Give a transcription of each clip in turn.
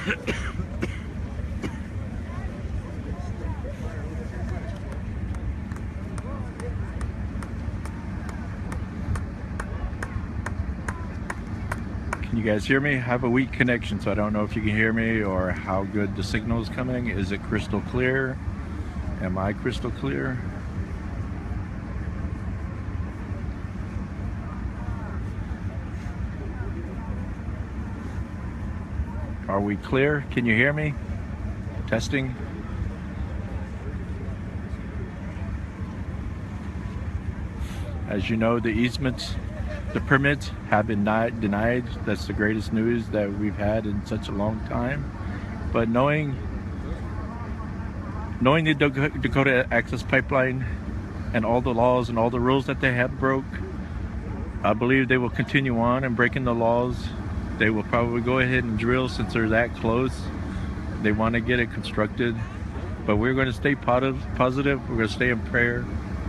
Can you guys hear me? I have a weak connection, so I don't know if you can hear me or how good the signal is coming. Is it crystal clear? Am I crystal clear? Are we clear? Can you hear me? Testing. As you know, the easements, the permits have been denied. That's the greatest news that we've had in such a long time. But knowing the Dakota Access Pipeline and all the laws and all the rules that they have broke, I believe they will continue on and breaking the laws. They will probably go ahead and drill since they're that close. They want to get it constructed, but we're going to stay positive. We're going to stay in prayer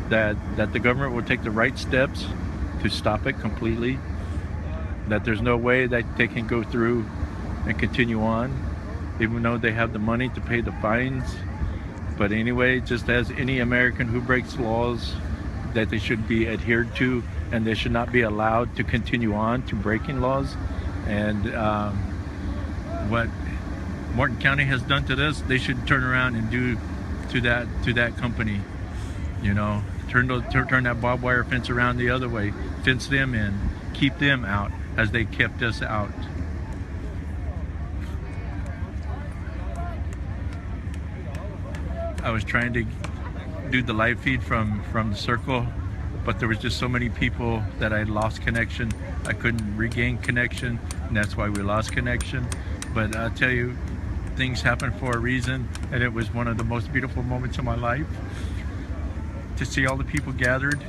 that the government will take the right steps to stop it completely, that there's no way that they can go through and continue on, even though they have the money to pay the fines. But anyway, just as any American who breaks laws, that they should be adhered to, and they should not be allowed to continue on to breaking laws. And what Morton County has done to this, they should turn around and do to that company. You know, turn that barbed wire fence around the other way, fence them in, keep them out as they kept us out. I was trying to do the live feed from the circle, but there was just so many people that I lost connection. I couldn't regain connection, and that's why we lost connection. But I'll tell you, things happen for a reason, and it was one of the most beautiful moments of my life. To see all the people gathered,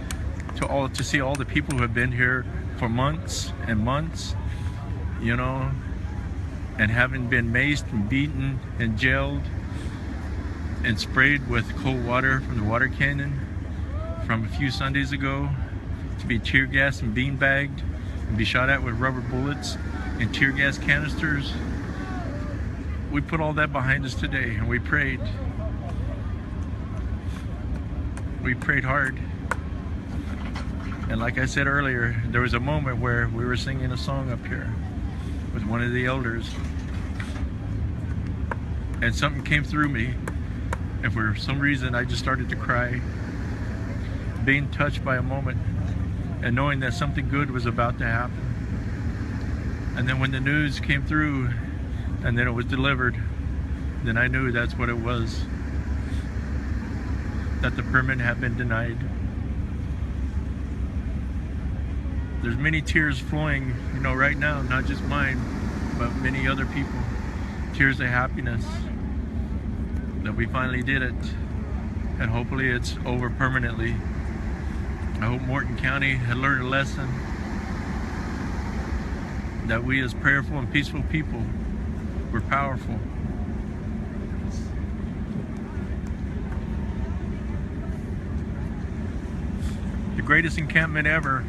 to see all the people who have been here for months and months, you know, and having been maced and beaten and jailed and sprayed with cold water from the water cannon from a few Sundays ago, to be tear gassed and beanbagged and be shot at with rubber bullets and tear gas canisters. We put all that behind us today, and we prayed. We prayed hard. And like I said earlier, there was a moment where we were singing a song up here with one of the elders, and something came through me, and for some reason I just started to cry, being touched by a moment and knowing that something good was about to happen. And then when the news came through and then it was delivered, then I knew that's what it was, that the permit had been denied. There's many tears flowing, you know, right now, not just mine, but many other people. Tears of happiness that we finally did it, and hopefully it's over permanently. I hope Morton County had learned a lesson, that we as prayerful and peaceful people were powerful. The greatest encampment ever.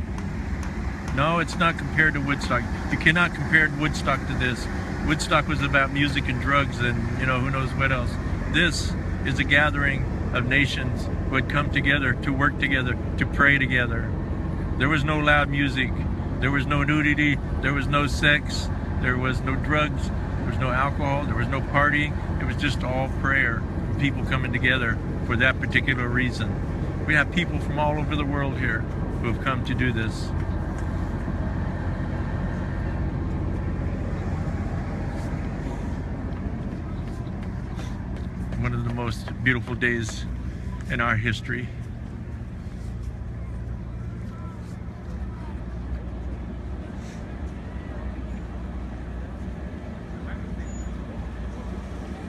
No, it's not compared to Woodstock. You cannot compare Woodstock to this. Woodstock was about music and drugs and, you know, who knows what else. This is a gathering of nations who had come together to work together, to pray together. There was no loud music. There was no nudity. There was no sex. There was no drugs. There was no alcohol. There was no partying. It was just all prayer. People coming together for that particular reason. We have people from all over the world here who have come to do this. One of the most beautiful days in our history.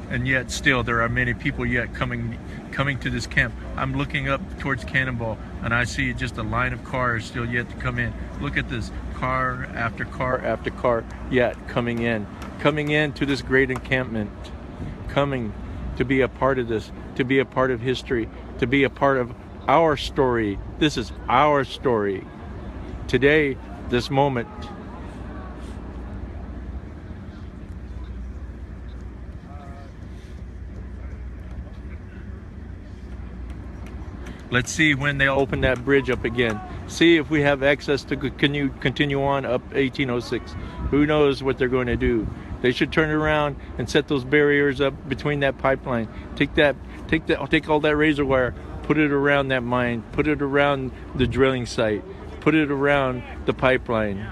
And yet still there are many people yet coming to this camp. I'm looking up towards Cannonball and I see just a line of cars still yet to come in. Look at this, car after car after car yet coming in to this great encampment, coming to be a part of this, to be a part of history, to be a part of our story. This is our story. Today, this moment. Let's see when they'll open that bridge up again. See if we have access to continue on up 1806. Who knows what they're going to do? They should turn around and set those barriers up between that pipeline. Take all that razor wire, put it around that mine, put it around the drilling site, put it around the pipeline.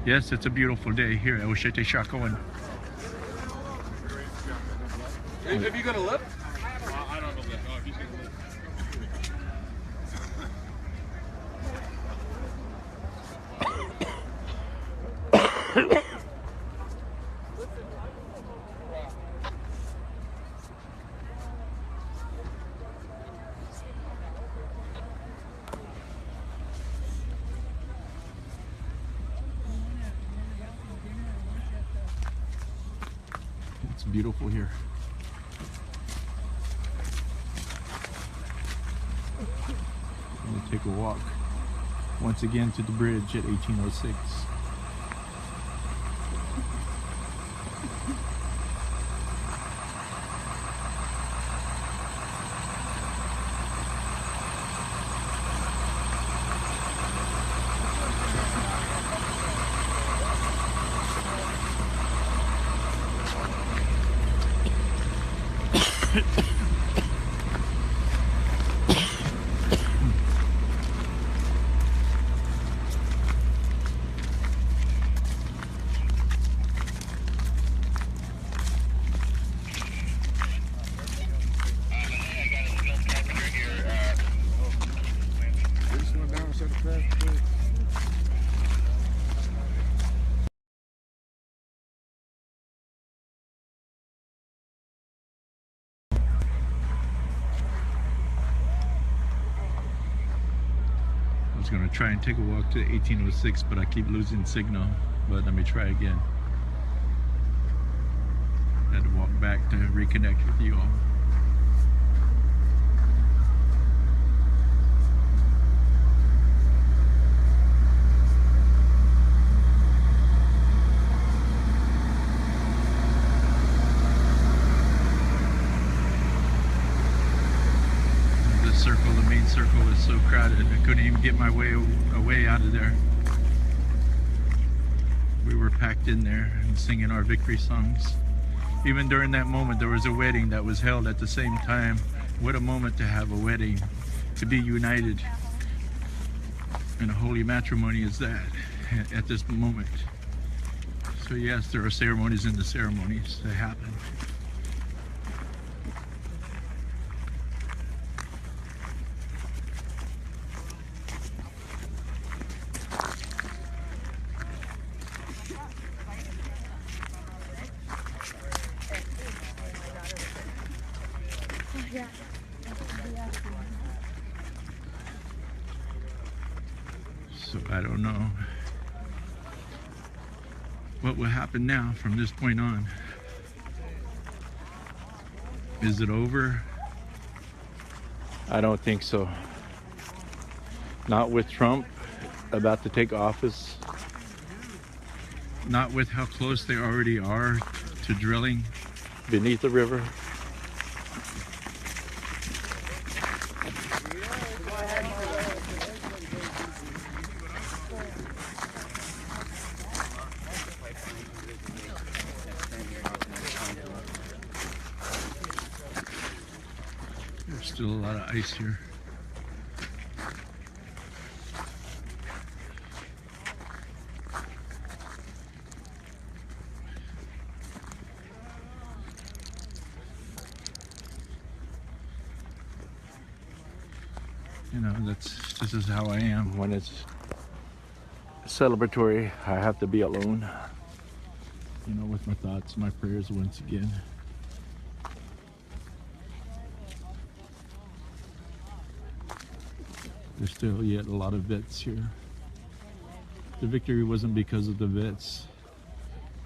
Yes, it's a beautiful day here at Oshete Shakoan. Have you got a lift? I don't know that. Oh, he's gonna lift. It's beautiful here. I'm going to take a walk once again to the bridge at 1806. I was going to try and take a walk to 1806, but I keep losing signal. But let me try again. I had to walk back to reconnect with you all. The main circle is so crowded I couldn't even get my way away out of there. We were packed in there and singing our victory songs. Even during that moment there was a wedding that was held at the same time. What a moment to have a wedding, to be united. And a holy matrimony is that at this moment. So yes, there are ceremonies in the ceremonies that happen. So I don't know what will happen now from this point on. Is it over? I don't think so. Not with Trump about to take office. Not with how close they already are to drilling beneath the river. There's still a lot of ice here. You know, this is how I am when it's celebratory. I have to be alone, you know, with my thoughts, my prayers once again. There's still yet a lot of vets here. The victory wasn't because of the vets.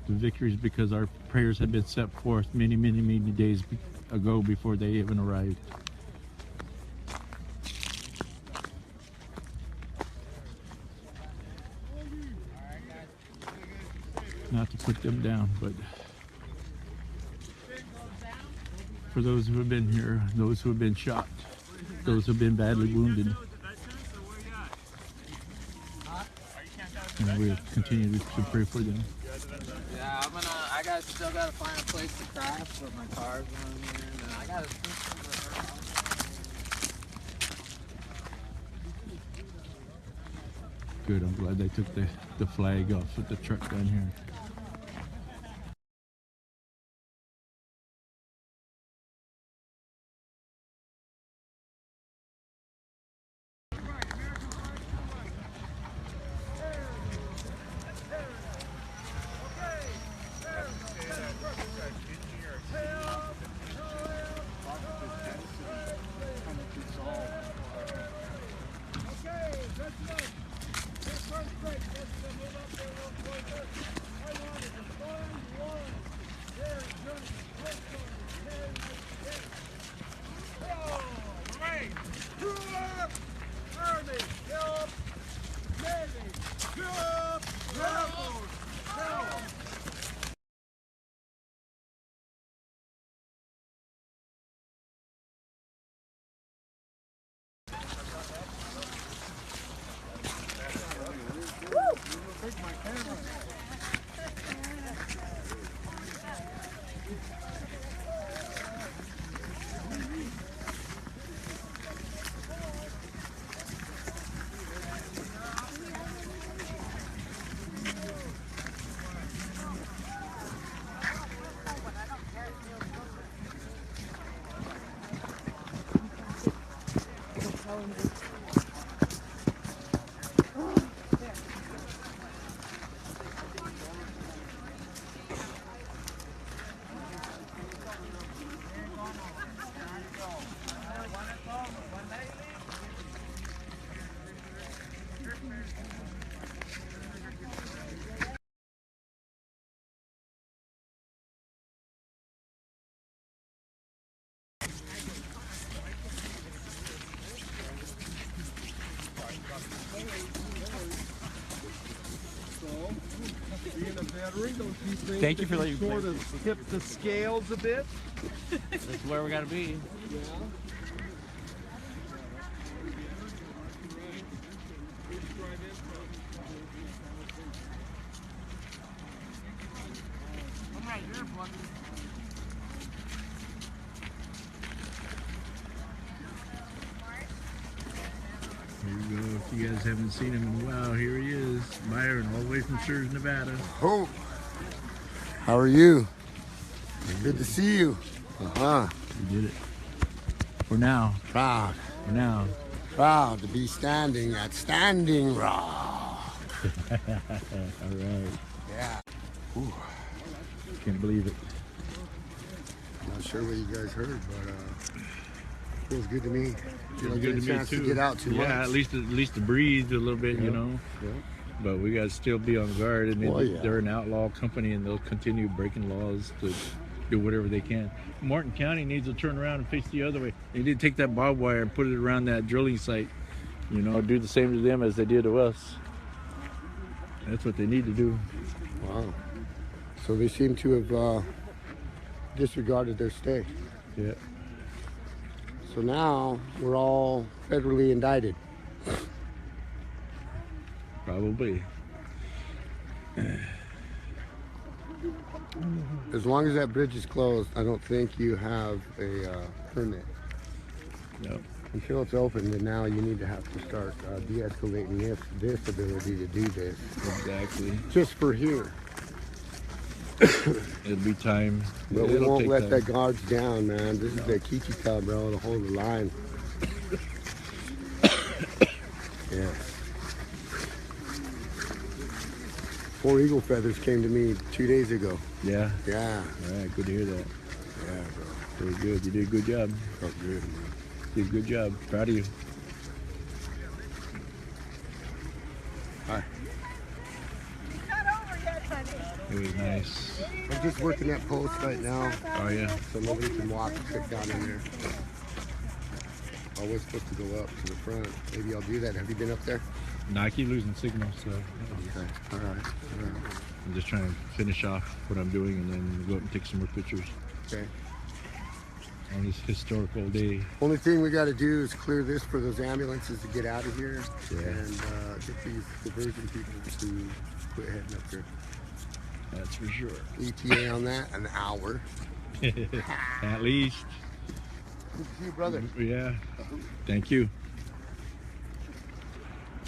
The victory is because our prayers had been set forth many, many, many days ago before they even arrived. not to put them down, but for those who have been here, those who have been shot, those who have been badly wounded, and we continue to pray for them. Yeah, I still gotta find a place to crash with my cars on here, and I gotta switch for her. Good, I'm glad they took the flag off with the truck down here. Thank you for letting me sort of tip the scales a bit. That's where we gotta be. I'm right here, buddy. Here you go. If you guys haven't seen him in a while, here he is, Byron, all the way from Sears, Nevada. Hope. How are you? Good to see you. We did it. For now. Proud. For now. Proud to be standing at Standing Rock. All right. Yeah. Can't believe it. Not sure what you guys heard, but feels good to me. Feels Get good a to me chance too. to get out too much. Yeah, at least to breathe a little bit, you know. Yeah. But we got to still be on guard, and Well, yeah. they're an outlaw company, and they'll continue breaking laws to do whatever they can. Martin County needs to turn around and face the other way. They need to take that barbed wire and put it around that drilling site, you know, do the same to them as they did to us. That's what they need to do. Wow. So they seem to have disregarded their stay. Yeah. So now we're all federally indicted. Probably. As long as that bridge is closed, I don't think you have a permit. No. Until it's open, then now you need to have to start de-escalating this ability to do this. Exactly. Just for here. It'll be time. But we It'll won't take let time. that guards down, man. This is the Kiki Cub, bro, to hold the line. Yeah. 4 eagle feathers came to me 2 days ago. Yeah. Yeah. All right. Good to hear that. Yeah, bro. Very good. You did a good job. Felt good, man. You did a good job. Proud of you. Hi. It was nice. I'm just working that post right now, Oh yeah. so nobody can walk straight down in there. I was supposed to go up to the front. Maybe I'll do that. Have you been up there? No, I keep losing signal, so Okay. All right. I'm just trying to finish off what I'm doing and then go up and take some more pictures Okay. on this historical day. Only thing we got to do is clear this for those ambulances to get out of here, Yeah. and get these diversion people to quit heading up here. That's for sure. ETA on that, an hour. At least. Good to see you, brother. Yeah. Thank you.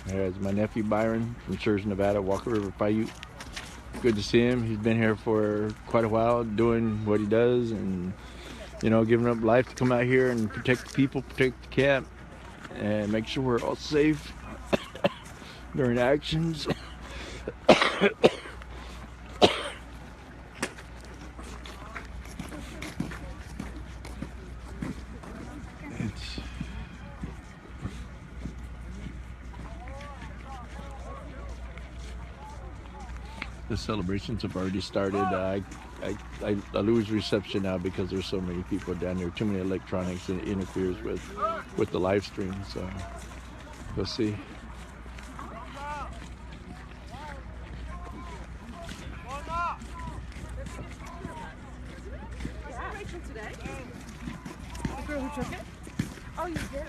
There's my nephew Byron from Church, Nevada, Walker River Paiute. Good to see him. He's been here for quite a while doing what he does and, you know, giving up life to come out here and protect the people, protect the camp, and make sure we're all safe during actions. The celebrations have already started. I lose reception now because there's so many people down there, too many electronics, and it interferes with the live stream. So we'll see. Today? The girl who took it? Oh, you did?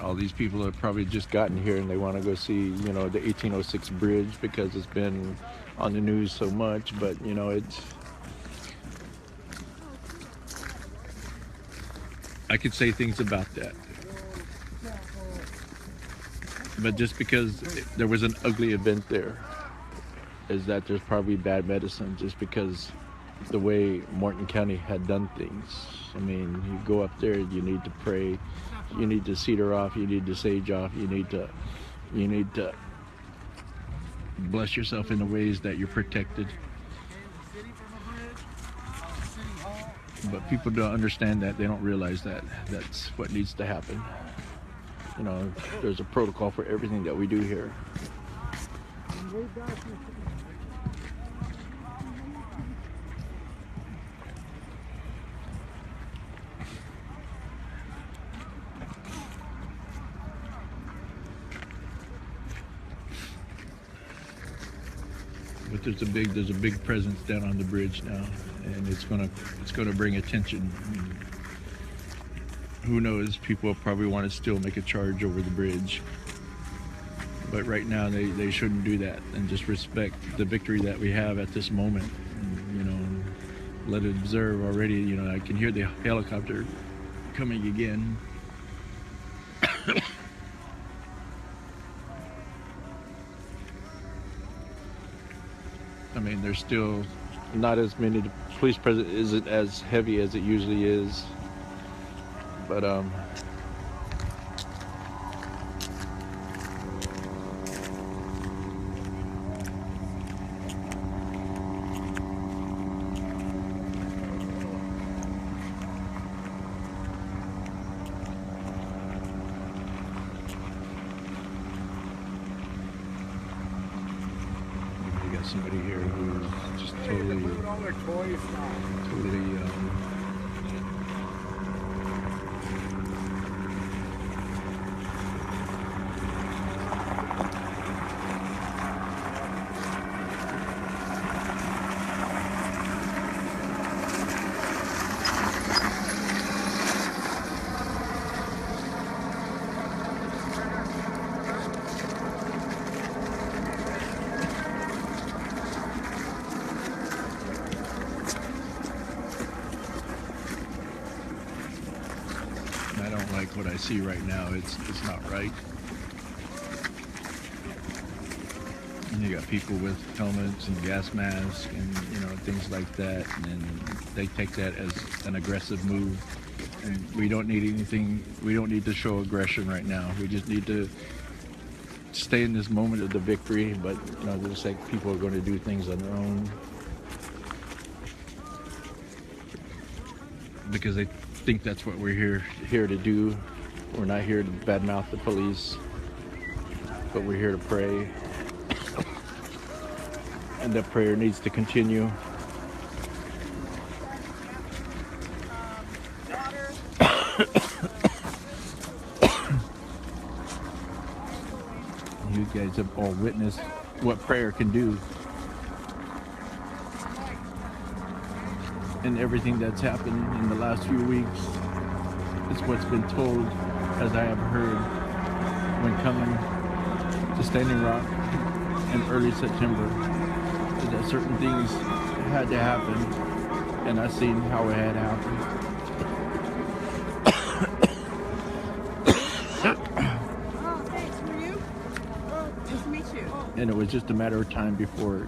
All these people have probably just gotten here and they want to go see, you know, the 1806 bridge because it's been on the news so much. But, you know, I could say things about that. But just because there was an ugly event there, is that there's probably bad medicine just because the way Morton County had done things. I mean, you go up there, you need to pray, you need to cedar off, you need to sage off, you need to bless yourself in the ways that you're protected. But people don't understand that. They don't realize that that's what needs to happen. You know, there's a protocol for everything that we do here. But there's a big presence down on the bridge now, and it's gonna bring attention. Who knows? People probably want to still make a charge over the bridge, but right now they shouldn't do that and just respect the victory that we have at this moment. And, you know, let it observe already. You know, I can hear the helicopter coming again. I mean, there's still not as many. The police presence isn't as heavy as it usually is, but somebody here who's just totally I don't like what I see right now. It's not right. And you got people with helmets and gas masks and, you know, things like that, and they take that as an aggressive move. And we don't need anything. We don't need to show aggression right now. We just need to stay in this moment of the victory. But, you know, there's like people are going to do things on their own because they think that's what we're here to do. We're not here to badmouth the police, but we're here to pray, and that prayer needs to continue. guys have all witnessed what prayer can do. And everything that's happened in the last few weeks is what's been told, as I have heard, when coming to Standing Rock in early September, that certain things had to happen, and I seen how it had happened. Oh, thanks. Who are you? Nice to meet you. And it was just a matter of time before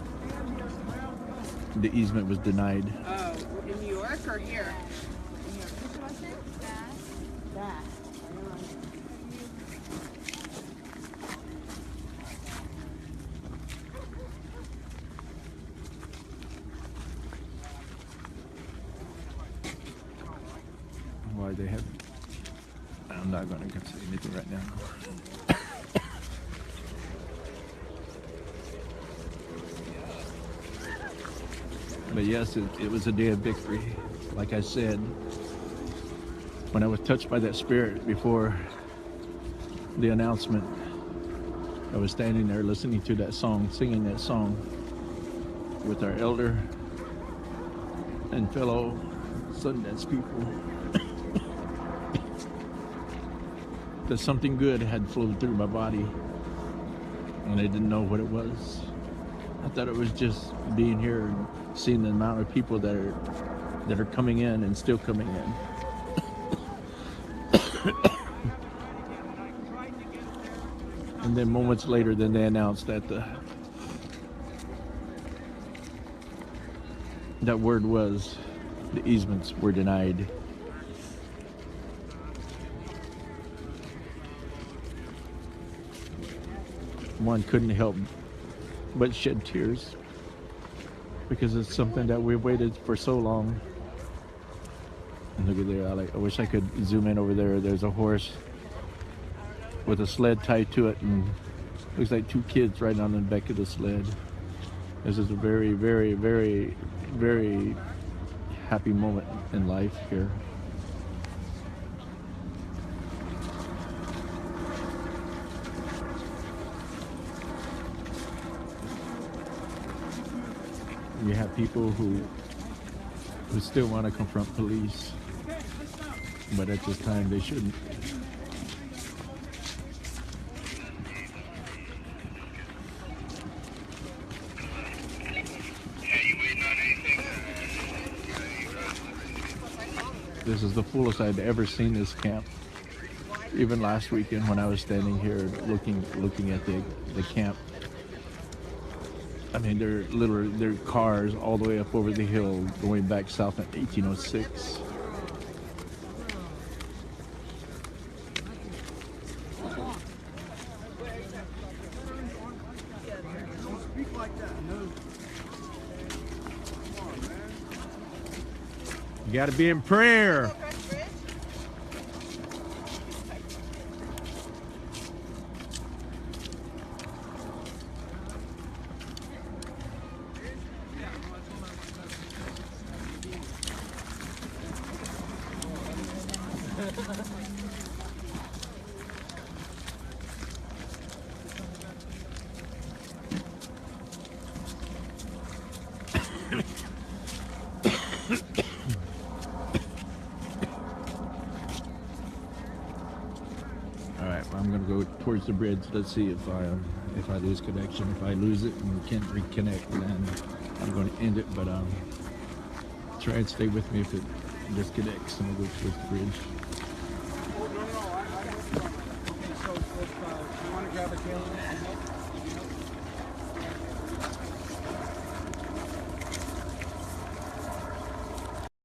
the easement was denied. Oh, in New York or here? What's your last name? Bass. Why they have? I'm not going to say anything right now. But yes, it was a day of victory. Like I said, when I was touched by that spirit before the announcement, I was standing there listening to that song, singing that song with our elder and fellow Sundance people. That something good had flowed through my body, and I didn't know what it was. I thought it was just being here and seeing the amount of people that are coming in and still coming in. And then moments later, then they announced that that word was the easements were denied. One couldn't help but shed tears, because it's something that we've waited for so long. And look at there, I wish I could zoom in over there. There's a horse with a sled tied to it, and looks like two kids riding on the back of the sled. This is a very, very, very, very happy moment in life here. You have people who still want to confront police, but at this time they shouldn't. This is the fullest I've ever seen this camp. Even last weekend when I was standing here looking at the camp, I mean, there are cars all the way up over the hill going back south in 1806. You got to be in prayer. I'm gonna go towards the bridge. Let's see if I lose connection. If I lose it and can't reconnect, then I'm going to end it. But try and stay with me if it disconnects, and I'll go towards the bridge. So if you want to grab a tail,